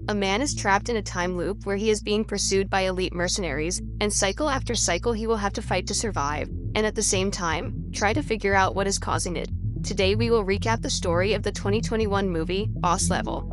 A man is trapped in a time loop where he is being pursued by elite mercenaries, and cycle after cycle he will have to fight to survive, and at the same time, try to figure out what is causing it. Today we will recap the story of the 2021 movie, Boss Level.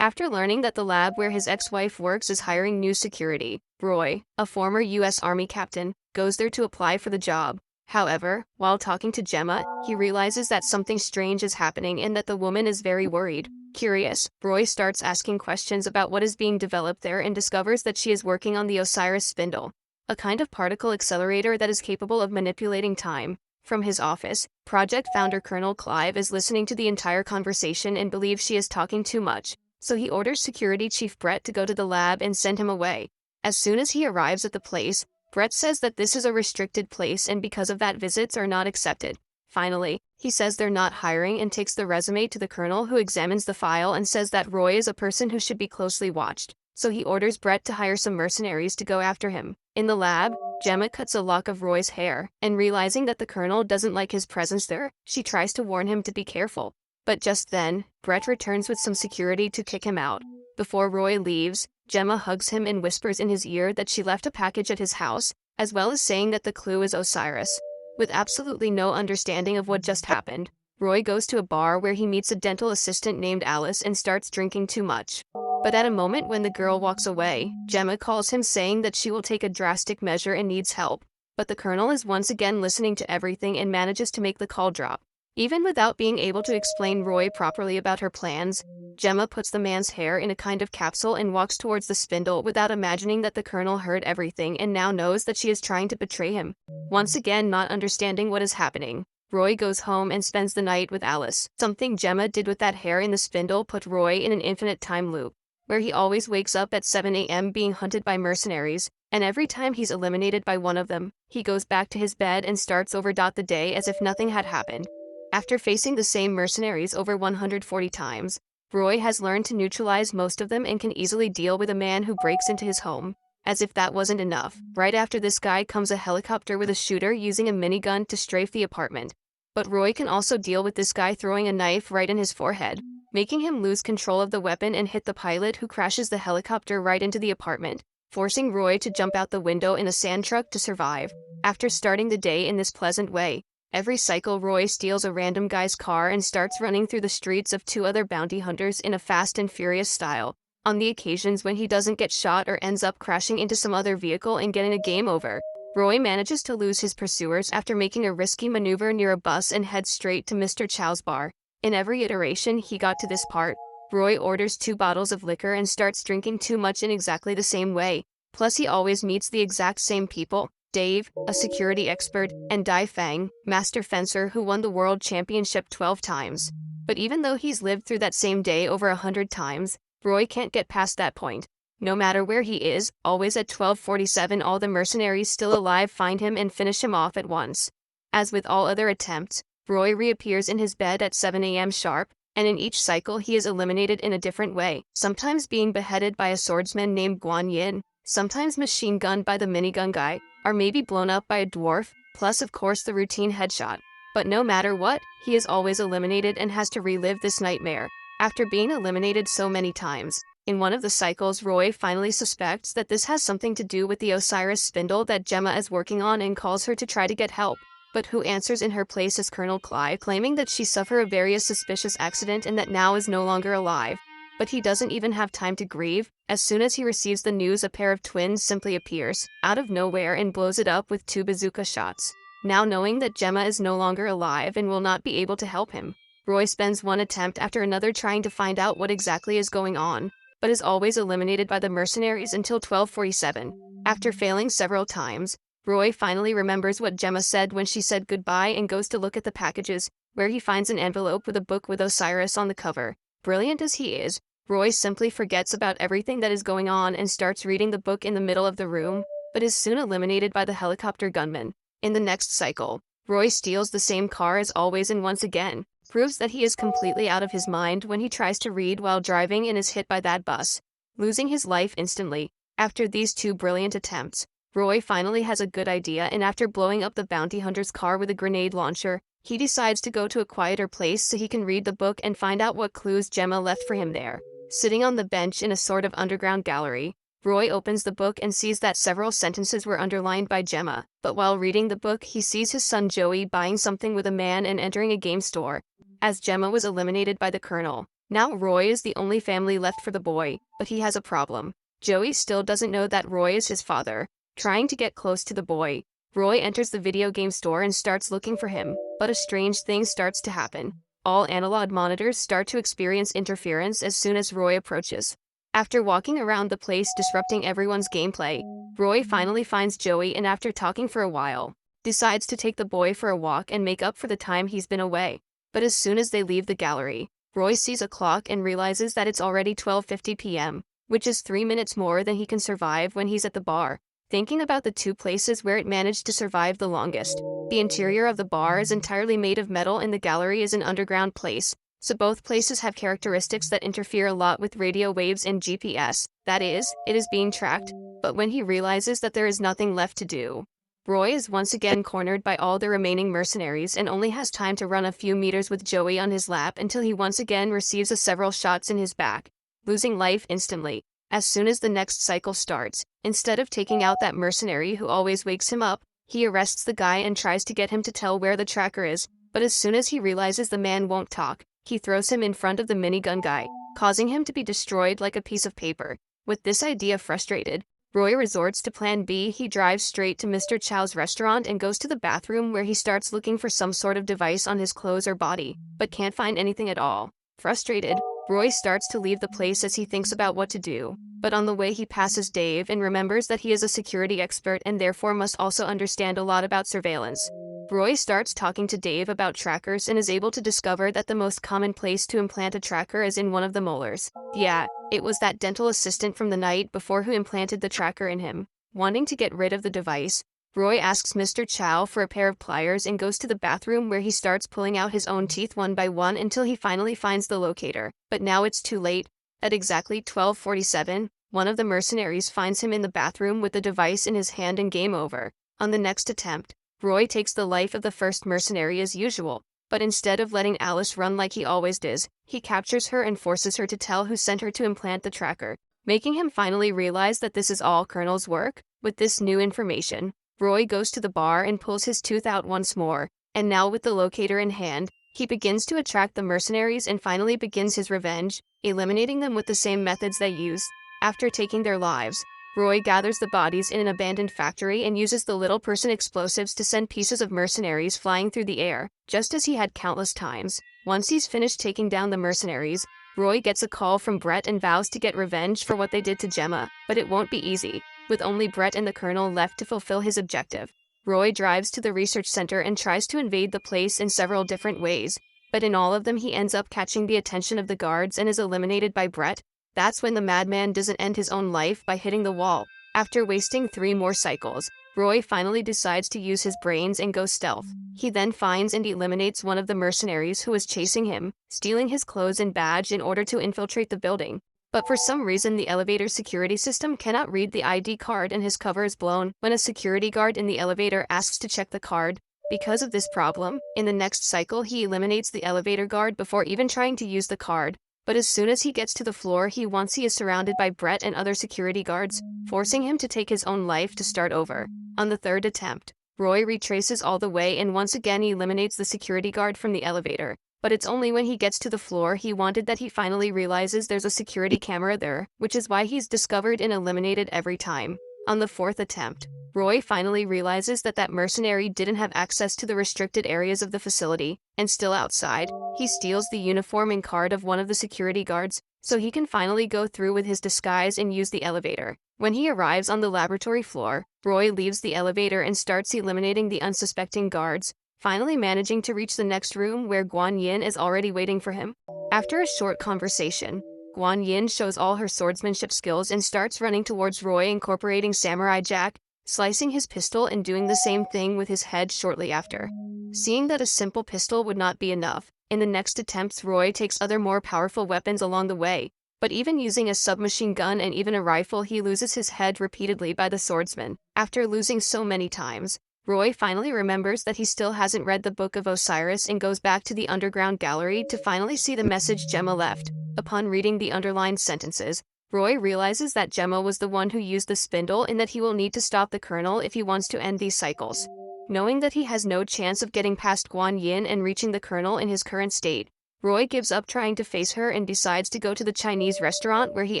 After learning that the lab where his ex-wife works is hiring new security, Roy, a former U.S. Army captain, goes there to apply for the job. However, while talking to Gemma, he realizes that something strange is happening and that the woman is very worried. Curious, Roy starts asking questions about what is being developed there and discovers that she is working on the Osiris spindle, a kind of particle accelerator that is capable of manipulating time. From his office, project founder Colonel Clive is listening to the entire conversation and believes she is talking too much, so he orders Security Chief Brett to go to the lab and send him away. As soon as he arrives at the place, Brett says that this is a restricted place and because of that visits are not accepted. Finally, he says they're not hiring and takes the resume to the colonel, who examines the file and says that Roy is a person who should be closely watched, so he orders Brett to hire some mercenaries to go after him. In the lab, Gemma cuts a lock of Roy's hair, and realizing that the colonel doesn't like his presence there, she tries to warn him to be careful. But just then, Brett returns with some security to kick him out. Before Roy leaves, Gemma hugs him and whispers in his ear that she left a package at his house, as well as saying that the clue is Osiris. With absolutely no understanding of what just happened, Roy goes to a bar where he meets a dental assistant named Alice and starts drinking too much. But at a moment when the girl walks away, Gemma calls him saying that she will take a drastic measure and needs help. But the colonel is once again listening to everything and manages to make the call drop. Even without being able to explain Roy properly about her plans, Gemma puts the man's hair in a kind of capsule and walks towards the spindle without imagining that the colonel heard everything and now knows that she is trying to betray him. Once again not understanding what is happening, Roy goes home and spends the night with Alice. Something Gemma did with that hair in the spindle put Roy in an infinite time loop, where he always wakes up at 7 a.m. being hunted by mercenaries, and every time he's eliminated by one of them, he goes back to his bed and starts over the day as if nothing had happened. After facing the same mercenaries over 140 times, Roy has learned to neutralize most of them and can easily deal with a man who breaks into his home. As if that wasn't enough, right after this guy comes a helicopter with a shooter using a minigun to strafe the apartment. But Roy can also deal with this guy throwing a knife right in his forehead, making him lose control of the weapon and hit the pilot, who crashes the helicopter right into the apartment, forcing Roy to jump out the window in a sand truck to survive. After starting the day in this pleasant way, every cycle Roy steals a random guy's car and starts running through the streets of 2 other bounty hunters in a fast and furious style. On the occasions when he doesn't get shot or ends up crashing into some other vehicle and getting a game over, Roy manages to lose his pursuers after making a risky maneuver near a bus and heads straight to Mr. Chow's bar. In every iteration he got to this part, Roy orders 2 bottles of liquor and starts drinking too much in exactly the same way. Plus he always meets the exact same people: Dave, a security expert, and Dai Fang, master fencer who won the world championship 12 times. But even though he's lived through that same day over 100 times, Roy can't get past that point. No matter where he is, always at 12:47 all the mercenaries still alive find him and finish him off at once. As with all other attempts, Roy reappears in his bed at 7 a.m. sharp, and in each cycle he is eliminated in a different way, sometimes being beheaded by a swordsman named Guan Yin, sometimes machine gunned by the minigun guy, or maybe blown up by a dwarf, plus of course the routine headshot. But no matter what, he is always eliminated and has to relive this nightmare. After being eliminated so many times, in one of the cycles Roy finally suspects that this has something to do with the Osiris spindle that Gemma is working on and calls her to try to get help. But who answers in her place is Colonel Clive, claiming that she suffered a very suspicious accident and that now is no longer alive. But he doesn't even have time to grieve. As soon as he receives the news, a pair of twins simply appears, out of nowhere, and blows it up with 2 bazooka shots. Now knowing that Gemma is no longer alive and will not be able to help him, Roy spends one attempt after another trying to find out what exactly is going on, but is always eliminated by the mercenaries until 12:47. After failing several times, Roy finally remembers what Gemma said when she said goodbye and goes to look at the packages, where he finds an envelope with a book with Osiris on the cover. Brilliant as he is, Roy simply forgets about everything that is going on and starts reading the book in the middle of the room, but is soon eliminated by the helicopter gunman. In the next cycle, Roy steals the same car as always and once again proves that he is completely out of his mind when he tries to read while driving and is hit by that bus, losing his life instantly. After these 2 brilliant attempts, Roy finally has a good idea, and after blowing up the bounty hunter's car with a grenade launcher, he decides to go to a quieter place so he can read the book and find out what clues Gemma left for him there. Sitting on the bench in a sort of underground gallery, Roy opens the book and sees that several sentences were underlined by Gemma, but while reading the book he sees his son Joey buying something with a man and entering a game store, as Gemma was eliminated by the Colonel. Now Roy is the only family left for the boy, but he has a problem. Joey still doesn't know that Roy is his father. Trying to get close to the boy, Roy enters the video game store and starts looking for him, but a strange thing starts to happen. All analog monitors start to experience interference as soon as Roy approaches. After walking around the place disrupting everyone's gameplay, Roy finally finds Joey and after talking for a while, decides to take the boy for a walk and make up for the time he's been away. But as soon as they leave the gallery, Roy sees a clock and realizes that it's already 12:50 p.m., which is 3 minutes more than he can survive when he's at the bar. Thinking about the two places where it managed to survive the longest, the interior of the bar is entirely made of metal and the gallery is an underground place, so both places have characteristics that interfere a lot with radio waves and GPS, that is, it is being tracked. But when he realizes that there is nothing left to do, Roy is once again cornered by all the remaining mercenaries and only has time to run a few meters with Joey on his lap until he once again receives several shots in his back, losing life instantly. As soon as the next cycle starts, instead of taking out that mercenary who always wakes him up, he arrests the guy and tries to get him to tell where the tracker is, but as soon as he realizes the man won't talk, he throws him in front of the minigun guy, causing him to be destroyed like a piece of paper. With this idea frustrated, Roy resorts to Plan B. He drives straight to Mr. Chow's restaurant and goes to the bathroom where he starts looking for some sort of device on his clothes or body, but can't find anything at all. Frustrated, Roy starts to leave the place as he thinks about what to do, but on the way he passes Dave and remembers that he is a security expert and therefore must also understand a lot about surveillance. Roy starts talking to Dave about trackers and is able to discover that the most common place to implant a tracker is in one of the molars. Yeah, it was that dental assistant from the night before who implanted the tracker in him. Wanting to get rid of the device, Roy asks Mr. Chow for a pair of pliers and goes to the bathroom where he starts pulling out his own teeth one by one until he finally finds the locator. But now it's too late. At exactly 12:47, one of the mercenaries finds him in the bathroom with the device in his hand and game over. On the next attempt, Roy takes the life of the first mercenary as usual, but instead of letting Alice run like he always does, he captures her and forces her to tell who sent her to implant the tracker, making him finally realize that this is all Colonel's work. With this new information, Roy goes to the bar and pulls his tooth out once more, and now with the locator in hand, he begins to attract the mercenaries and finally begins his revenge, eliminating them with the same methods they use. After taking their lives, Roy gathers the bodies in an abandoned factory and uses the little person explosives to send pieces of mercenaries flying through the air, just as he had countless times. Once he's finished taking down the mercenaries, Roy gets a call from Brett and vows to get revenge for what they did to Gemma, but it won't be easy. With only Brett and the Colonel left to fulfill his objective, Roy drives to the research center and tries to invade the place in several different ways, but in all of them he ends up catching the attention of the guards and is eliminated by Brett. That's when the madman doesn't end his own life by hitting the wall. After wasting 3 more cycles, Roy finally decides to use his brains and go stealth. He then finds and eliminates one of the mercenaries who was chasing him, stealing his clothes and badge in order to infiltrate the building. But for some reason the elevator security system cannot read the ID card and his cover is blown when a security guard in the elevator asks to check the card. Because of this problem, in the next cycle he eliminates the elevator guard before even trying to use the card. But as soon as he gets to the floor he is surrounded by Brett and other security guards, forcing him to take his own life to start over. On the 3rd attempt, Roy retraces all the way and once again he eliminates the security guard from the elevator. But it's only when he gets to the floor he wanted that he finally realizes there's a security camera there, which is why he's discovered and eliminated every time. On the 4th attempt, Roy finally realizes that that mercenary didn't have access to the restricted areas of the facility, and still outside, he steals the uniform and card of one of the security guards, so he can finally go through with his disguise and use the elevator. When he arrives on the laboratory floor, Roy leaves the elevator and starts eliminating the unsuspecting guards, finally managing to reach the next room where Guan Yin is already waiting for him. After a short conversation, Guan Yin shows all her swordsmanship skills and starts running towards Roy, incorporating Samurai Jack, slicing his pistol and doing the same thing with his head shortly after. Seeing that a simple pistol would not be enough, in the next attempts Roy takes other more powerful weapons along the way, but even using a submachine gun and even a rifle he loses his head repeatedly by the swordsman. After losing so many times, Roy finally remembers that he still hasn't read the Book of Osiris and goes back to the underground gallery to finally see the message Gemma left. Upon reading the underlined sentences, Roy realizes that Gemma was the one who used the spindle and that he will need to stop the Colonel if he wants to end these cycles. Knowing that he has no chance of getting past Guan Yin and reaching the Colonel in his current state, Roy gives up trying to face her and decides to go to the Chinese restaurant where he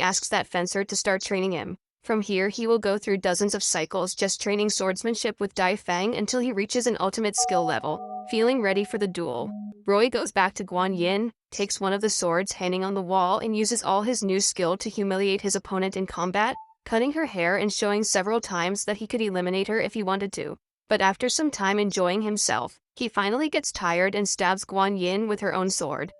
asks that fencer to start training him. From here he will go through dozens of cycles just training swordsmanship with Dai Feng until he reaches an ultimate skill level. Feeling ready for the duel, Roy goes back to Guan Yin, takes one of the swords hanging on the wall and uses all his new skill to humiliate his opponent in combat, cutting her hair and showing several times that he could eliminate her if he wanted to. But after some time enjoying himself, he finally gets tired and stabs Guan Yin with her own sword.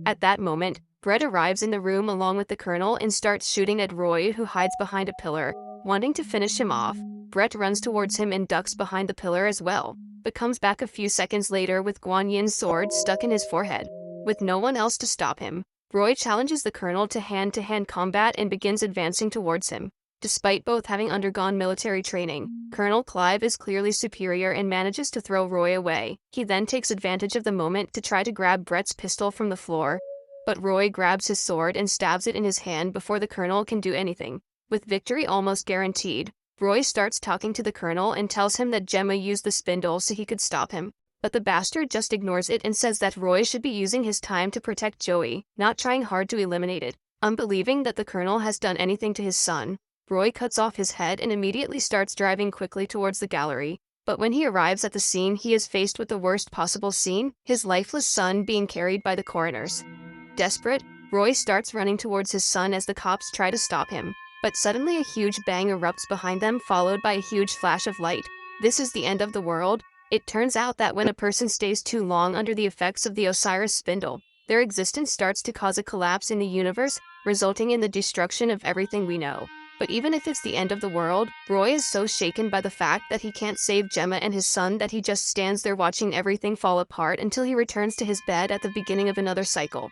At that moment, Brett arrives in the room along with the Colonel and starts shooting at Roy, who hides behind a pillar. Wanting to finish him off, Brett runs towards him and ducks behind the pillar as well, but comes back a few seconds later with Guan Yin's sword stuck in his forehead. With no one else to stop him, Roy challenges the Colonel to hand-to-hand combat and begins advancing towards him. Despite both having undergone military training, Colonel Clive is clearly superior and manages to throw Roy away. He then takes advantage of the moment to try to grab Brett's pistol from the floor, but Roy grabs his sword and stabs it in his hand before the Colonel can do anything. With victory almost guaranteed, Roy starts talking to the Colonel and tells him that Gemma used the spindle so he could stop him. But the bastard just ignores it and says that Roy should be using his time to protect Joey, not trying hard to eliminate it. Unbelieving that the Colonel has done anything to his son, Roy cuts off his head and immediately starts driving quickly towards the gallery. But when he arrives at the scene, he is faced with the worst possible scene, his lifeless son being carried by the coroners. Desperate, Roy starts running towards his son as the cops try to stop him. But suddenly a huge bang erupts behind them, followed by a huge flash of light. This is the end of the world. It turns out that when a person stays too long under the effects of the Osiris spindle, their existence starts to cause a collapse in the universe, resulting in the destruction of everything we know. But even if it's the end of the world, Roy is so shaken by the fact that he can't save Gemma and his son that he just stands there watching everything fall apart until he returns to his bed at the beginning of another cycle.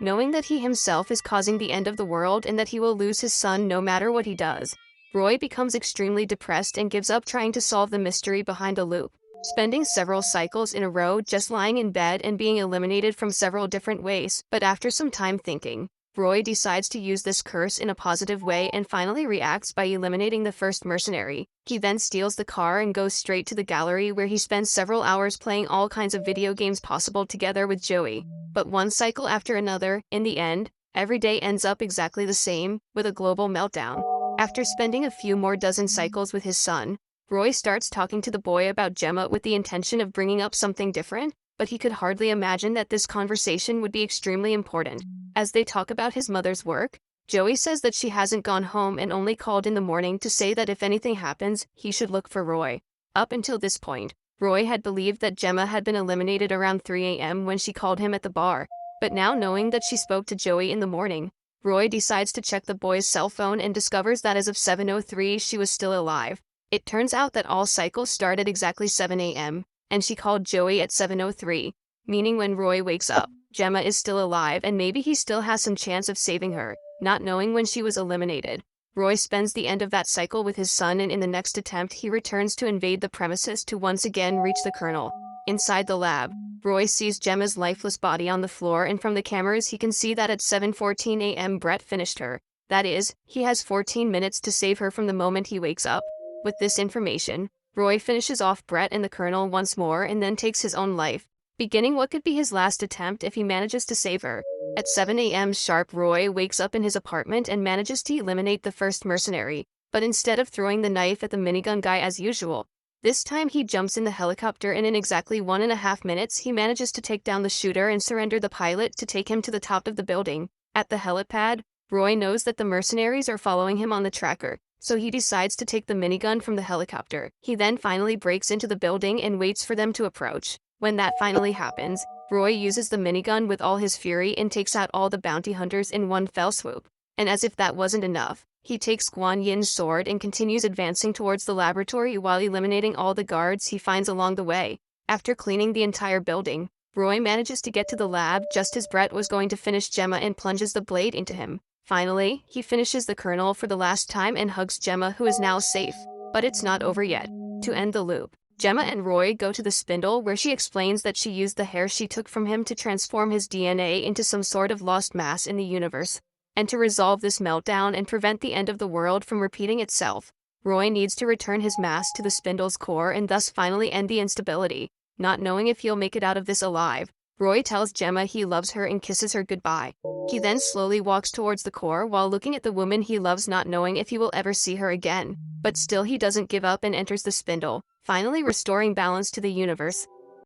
Knowing that he himself is causing the end of the world and that he will lose his son no matter what he does, Roy becomes extremely depressed and gives up trying to solve the mystery behind a loop. Spending several cycles in a row just lying in bed and being eliminated from several different ways, but after some time thinking, Roy decides to use this curse in a positive way and finally reacts by eliminating the first mercenary. He then steals the car and goes straight to the gallery where he spends several hours playing all kinds of video games possible together with Joey. But one cycle after another, in the end, every day ends up exactly the same, with a global meltdown. After spending a few more dozen cycles with his son, Roy starts talking to the boy about Gemma with the intention of bringing up something different, but he could hardly imagine that this conversation would be extremely important. As they talk about his mother's work, Joey says that she hasn't gone home and only called in the morning to say that if anything happens, he should look for Roy. Up until this point, Roy had believed that Gemma had been eliminated around 3 a.m. when she called him at the bar, but now knowing that she spoke to Joey in the morning, Roy decides to check the boy's cell phone and discovers that as of 7:03 she was still alive. It turns out that all cycles start at exactly 7 a.m., and she called Joey at 7:03, meaning when Roy wakes up, Gemma is still alive and maybe he still has some chance of saving her, not knowing when she was eliminated. Roy spends the end of that cycle with his son and in the next attempt he returns to invade the premises to once again reach the Colonel. Inside the lab, Roy sees Gemma's lifeless body on the floor and from the cameras he can see that at 7:14 a.m. Brett finished her. That is, he has 14 minutes to save her from the moment he wakes up. With this information, Roy finishes off Brett and the Colonel once more and then takes his own life, beginning what could be his last attempt if he manages to save her. At 7 a.m. sharp, Roy wakes up in his apartment and manages to eliminate the first mercenary, but instead of throwing the knife at the minigun guy as usual, this time he jumps in the helicopter and in exactly 1.5 minutes he manages to take down the shooter and surrender the pilot to take him to the top of the building. At the helipad, Roy knows that the mercenaries are following him on the tracker, so he decides to take the minigun from the helicopter. He then finally breaks into the building and waits for them to approach. When that finally happens, Roy uses the minigun with all his fury and takes out all the bounty hunters in one fell swoop. And as if that wasn't enough, he takes Guan Yin's sword and continues advancing towards the laboratory while eliminating all the guards he finds along the way. After cleaning the entire building, Roy manages to get to the lab just as Brett was going to finish Gemma and plunges the blade into him. Finally, he finishes the Colonel for the last time and hugs Gemma, who is now safe. But it's not over yet. To end the loop, Gemma and Roy go to the spindle where she explains that she used the hair she took from him to transform his DNA into some sort of lost mass in the universe. And to resolve this meltdown and prevent the end of the world from repeating itself, Roy needs to return his mass to the spindle's core and thus finally end the instability. Not knowing if he'll make it out of this alive, Roy tells Gemma he loves her and kisses her goodbye. He then slowly walks towards the core while looking at the woman he loves, not knowing if he will ever see her again. But still he doesn't give up and enters the spindle, finally restoring balance to the universe.